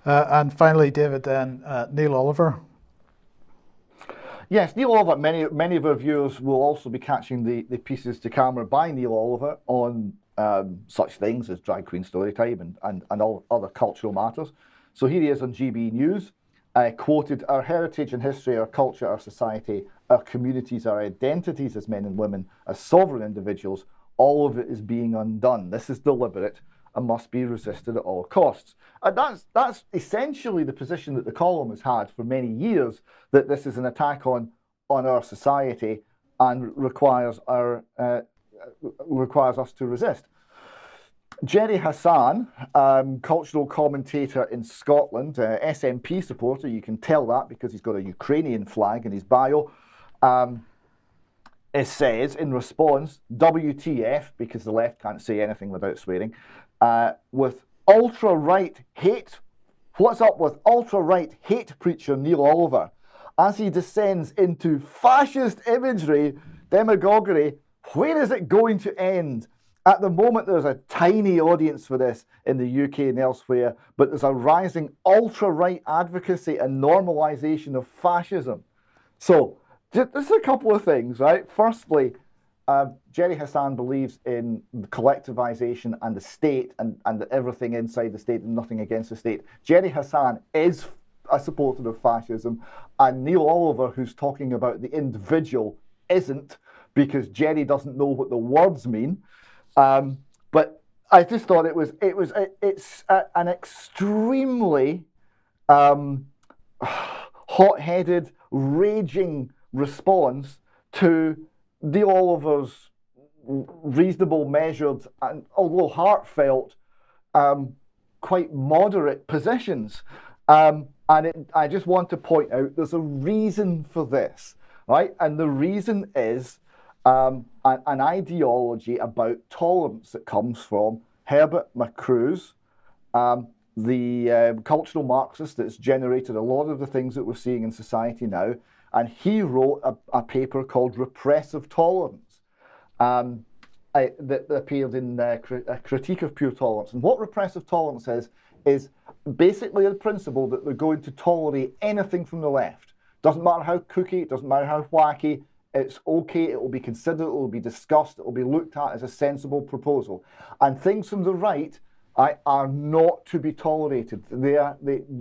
And finally, David, then Neil Oliver. Yes, Neil Oliver, many of our viewers will also be catching the pieces to camera by Neil Oliver on such things as drag queen storytime and all other cultural matters. So here he is on GB News, quoted, "Our heritage and history, our culture, our society, our communities, our identities as men and women, as sovereign individuals, all of it is being undone. This is deliberate and must be resisted at all costs." And that's essentially the position that the column has had for many years, that this is an attack on our society and requires us to resist. Gerry Hassan, cultural commentator in Scotland, SNP supporter, you can tell that because he's got a Ukrainian flag in his bio, it says in response, WTF, because the left can't say anything without swearing, with ultra-right hate. What's up with ultra-right hate preacher Neil Oliver as he descends into fascist imagery, demagoguery? Where is it going to end? At the moment, there's a tiny audience for this in the UK and elsewhere, but there's a rising ultra-right advocacy and normalisation of fascism. So, just a couple of things, right? Firstly, Gerry Hassan believes in collectivization and the state and everything inside the state and nothing against the state. Gerry Hassan is a supporter of fascism, and Neil Oliver, who's talking about the individual, isn't, because Gerry doesn't know what the words mean. But I just thought it's an extremely hot-headed, raging response to Neil Oliver's reasonable, measured, and although heartfelt, quite moderate positions. I just want to point out there's a reason for this, right? And the reason is an ideology about tolerance that comes from Herbert, Mercuse, the cultural Marxist that's generated a lot of the things that we're seeing in society now. And he wrote a paper called Repressive Tolerance that appeared in a Critique of Pure Tolerance. And what repressive tolerance is basically the principle that they're going to tolerate anything from the left. Doesn't matter how kooky, it doesn't matter how wacky, it's okay, it will be considered, it will be discussed, it will be looked at as a sensible proposal. And things from the right are not to be tolerated. We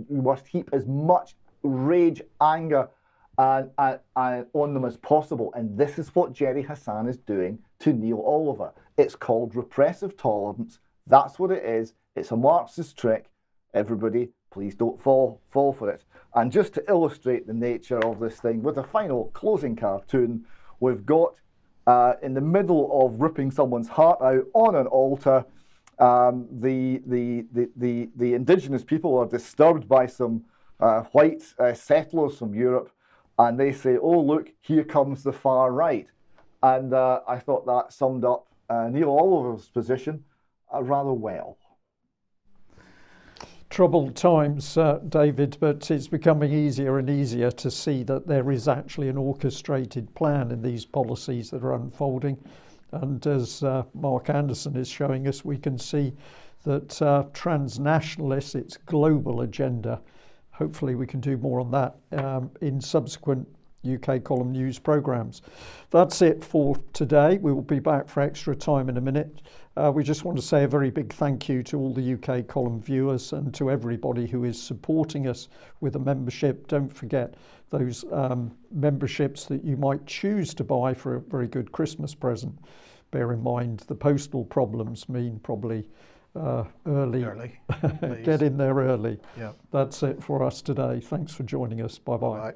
must heap as much rage, anger, on them as possible. And this is what Gerry Hassan is doing to Neil Oliver. It's called repressive tolerance. That's what it is. It's a Marxist trick. Everybody, please don't fall for it. And just to illustrate the nature of this thing, with a final closing cartoon, we've got in the middle of ripping someone's heart out on an altar, the indigenous people are disturbed by some white settlers from Europe, and they say, "Oh, look, here comes the far right." And I thought that summed up Neil Oliver's position rather well. Troubled times, David, but it's becoming easier and easier to see that there is actually an orchestrated plan in these policies that are unfolding. And as Mark Anderson is showing us, we can see that transnationalists, its global agenda. Hopefully we can do more on that in subsequent UK Column News programmes. That's it for today. We will be back for extra time in a minute. We just want to say a very big thank you to all the UK Column viewers and to everybody who is supporting us with a membership. Don't forget those memberships that you might choose to buy for a very good Christmas present. Bear in mind the postal problems mean probably early. Get in there early. Yeah. That's it for us today. Thanks for joining us. Bye-bye. Bye.